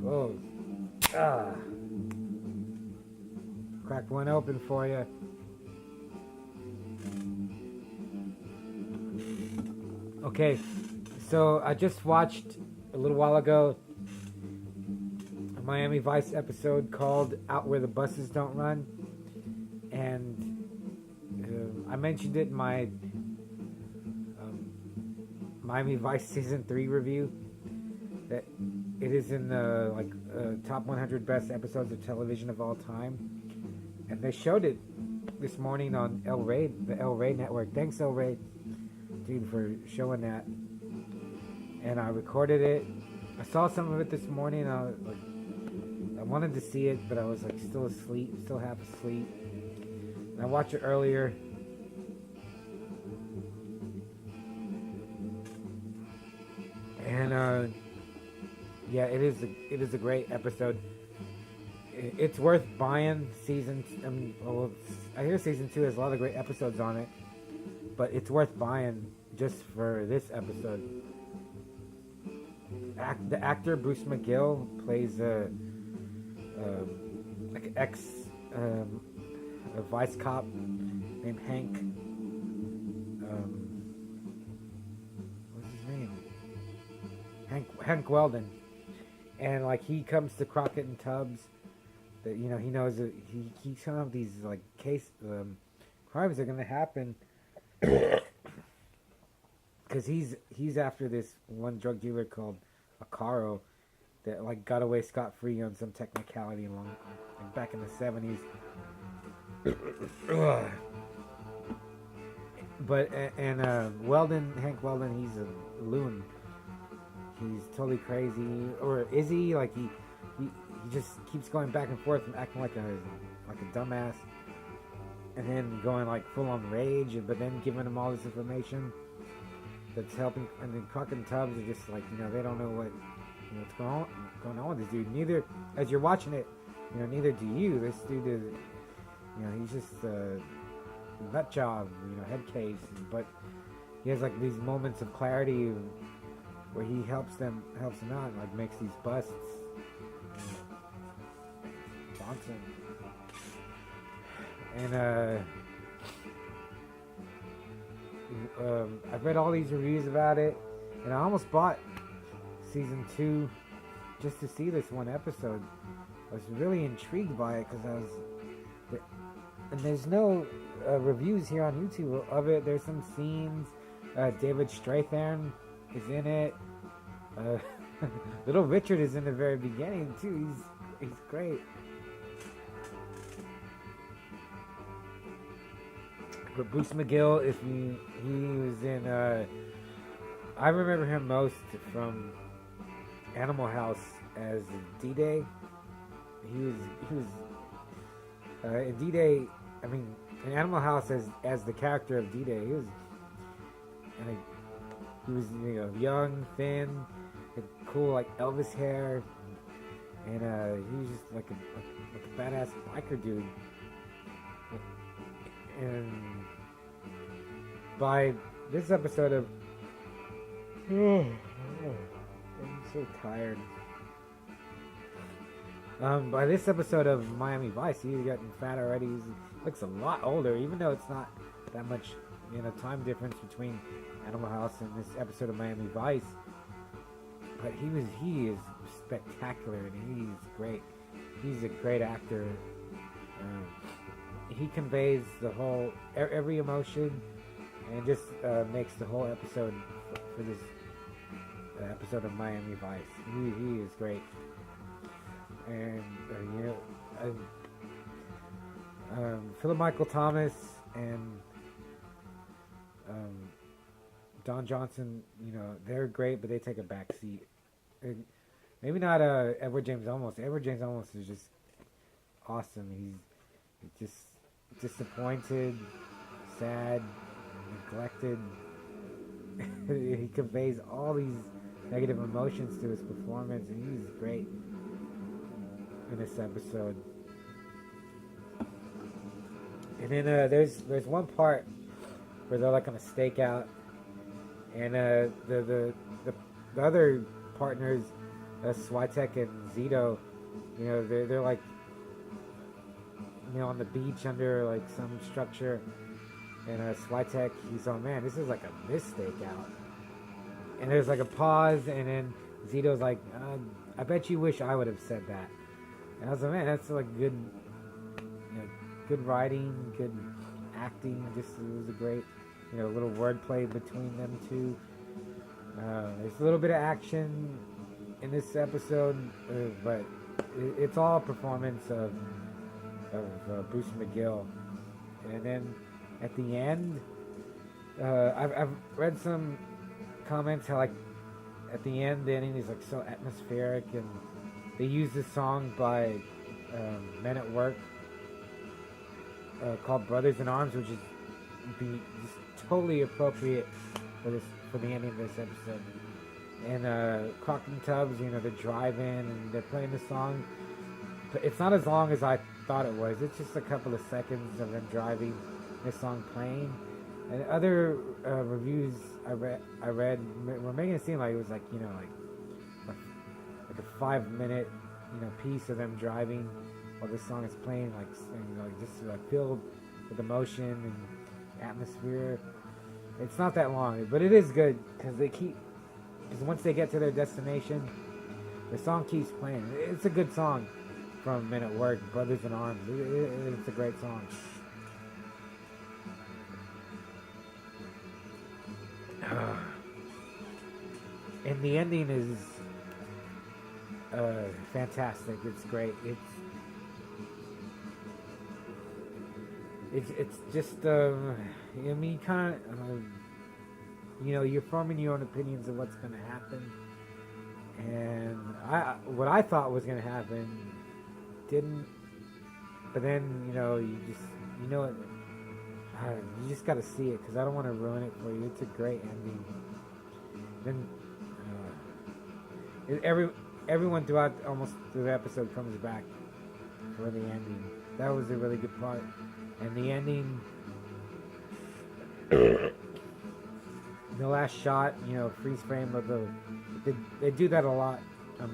Oh, ah, cracked one open for you. Okay, so I just watched a little while ago a Miami Vice episode called "Out Where the Buses Don't Run," and I mentioned it in my Miami Vice season 3 review that it is in the top 100 best episodes of television of all time, and they showed it this morning on El Rey, the El Rey network. Thanks, El Rey, dude, for showing that. And I recorded it. I saw some of it this morning. I wanted to see it, but I was still asleep, still half asleep. And I watched it earlier. And yeah, it is a great episode. It's worth buying. I hear season 2 has a lot of great episodes on it, but it's worth buying just for this episode. The actor Bruce McGill plays a vice cop named Hank. What's his name? Hank Weldon, and he comes to Crockett and Tubbs. That he knows that he keeps telling him these crimes are gonna happen. Because he's after this one drug dealer called Acaro that got away scot-free on some technicality back in the 70s. But Hank Weldon, he's a loon. He's totally crazy, or is he? He just keeps going back and forth and acting like a dumbass, and then going full on rage, but then giving him all this information that's helping. And then Crockett and Tubbs are just they don't know what's going on with this dude. Neither, as you're watching it, neither do you. This dude is, he's just a nut job, head case. But he has these moments of clarity where he helps them out, and makes these busts. Johnson. And I've read all these reviews about it, and I almost bought season 2 just to see this one episode. I was really intrigued by it because and there's no reviews here on YouTube of it. There's some scenes. David Strathairn is in it. Little Richard is in the very beginning too. He's great. But Bruce McGill, he was in, I remember him most from Animal House as D-Day. He was in D-Day. I mean, in Animal House as the character of D-Day. He was young, thin, had cool Elvis hair, and he was just like a badass biker dude. And by this episode of I'm so tired. By this episode of Miami Vice, he's getting fat already. He looks a lot older, even though it's not that much time difference between Animal House and this episode of Miami Vice. But he is spectacular, and he's great. He's a great actor. He conveys every emotion, and just makes the whole episode for this episode of Miami Vice. He is great. And Philip Michael Thomas and Don Johnson, they're great, but they take a back seat. Maybe not Edward James Olmos. Edward James Olmos is just awesome. He's just disappointed, sad, neglected. He conveys all these negative emotions to his performance, and he's great in this episode. And then there's one part where they're on a stakeout, and the other partners Switek and Zito, they're like, on the beach under like some structure, and Switek, he's oh man, this is like a mistake out, and there's like a pause, and then Zito's like, I bet you wish I would have said that, and I was like, man, that's like good writing, good acting, just it was a great, little wordplay between them two. There's a little bit of action in this episode, but it's all performance of Bruce McGill. And then at the end, I've read some comments how like at the end the ending is like so atmospheric, and they use this song by Men at Work called "Brothers in Arms," which is just totally appropriate for the ending of this episode. And Crockton Tubbs, they're driving and they're playing the song. But it's not as long as I thought it was. It's just a couple of seconds of them driving, this song playing. And other reviews I read were making it seem like it was like a 5-minute piece of them driving while this song is playing, just filled with emotion and atmosphere. It's not that long, but it is good because once they get to their destination, the song keeps playing. It's a good song from Men at Work, Brothers in Arms. It's a great song. And the ending is fantastic. It's great. It's just kind of you're forming your own opinions of what's going to happen, and what I thought was going to happen didn't. But then you just got to see it, because I don't want to ruin it for you. It's a great ending. Then everyone throughout almost through the episode comes back for the ending. That was a really good part. And the ending, the last shot, freeze frame of they do that a lot on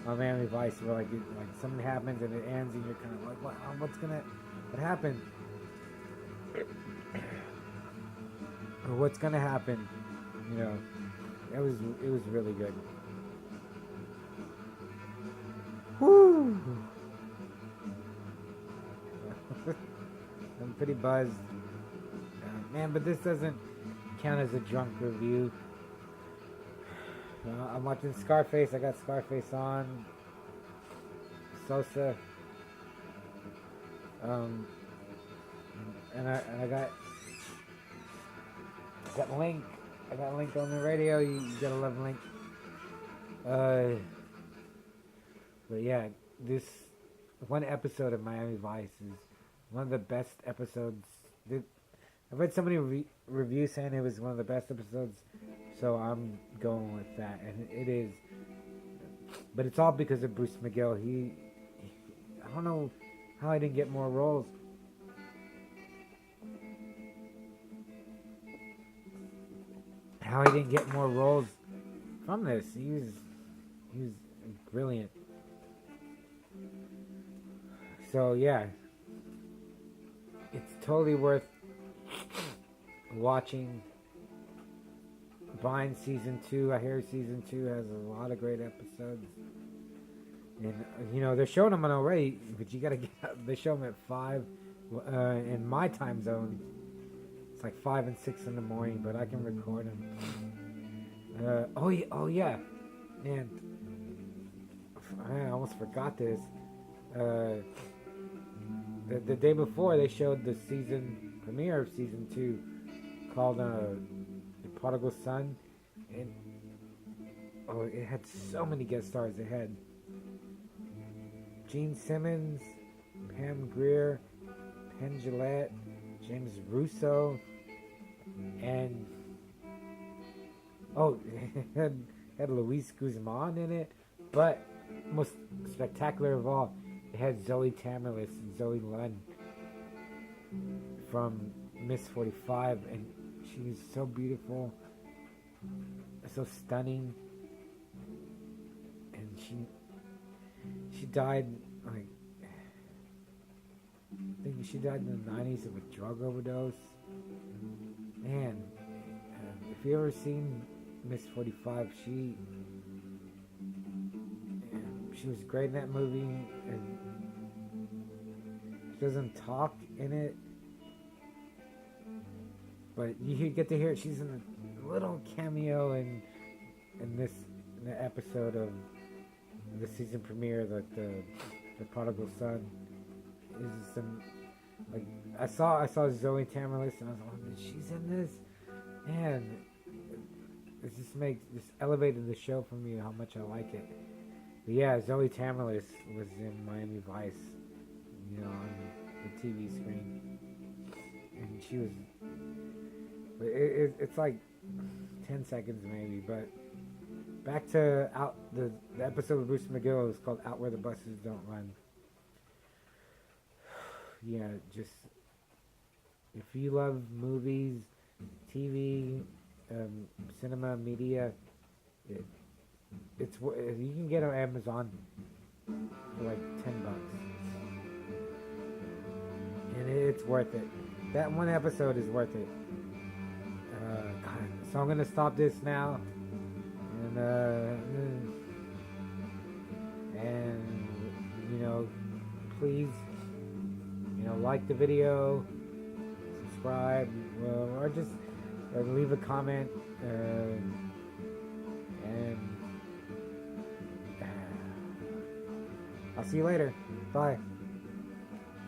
Miami Vice, where like something happens and it ends, and you're kind of like, what happened? Or what's gonna happen? It was really good. Woo! I'm pretty buzzed. Man, but this doesn't count as a drunk review. I'm watching Scarface. I got Scarface on. Sosa. And I got Link. I got Link on the radio. You gotta love Link. But yeah, this one episode of Miami Vice is one of the best episodes. I've read so many reviews saying it was one of the best episodes, so I'm going with that, and it is. But it's all because of Bruce McGill. I don't know how I didn't get more roles. How he didn't get more roles from this. He was brilliant. So yeah, it's totally worth watching. Buying season 2. I hear season 2 has a lot of great episodes, and they're showing them on already, but you gotta get up. They show them at 5 in my time zone. It's like 5 and 6 in the morning, but I can record them. Oh yeah, man, I almost forgot this. The day before, they showed the season premiere of season 2 called The Prodigal Son, and it had so many guest stars. It had Gene Simmons, Pam Grier, Penn Jillette, James Russo, and it had Luis Guzman in it. But most spectacular of all, it had Zoe Tamerlis and Zoe Lunn from Miss 45, and she's so beautiful, so stunning, she died like I think she died in the 90s of a drug overdose. Man, if you ever seen Miss 45, she was great in that movie, and she doesn't talk in it, but you get to hear it. She's in a little cameo in the episode of the season premiere, that the prodigal son is some, like, I saw Zoe Tamerlis and I was like, she's in this, and it just elevated the show for me how much I like it. But yeah, Zoe Tamerlis was in Miami Vice, on the TV screen, and she was. It's like 10 seconds maybe, but back to the episode of Bruce McGill is called "Out Where the Buses Don't Run." Yeah, just if you love movies, TV, cinema, media, it's you can get it on Amazon for like $10, and it's worth it. That one episode is worth it. So I'm gonna stop this now, and please, like the video, subscribe, or just leave a comment, and I'll see you later. Bye.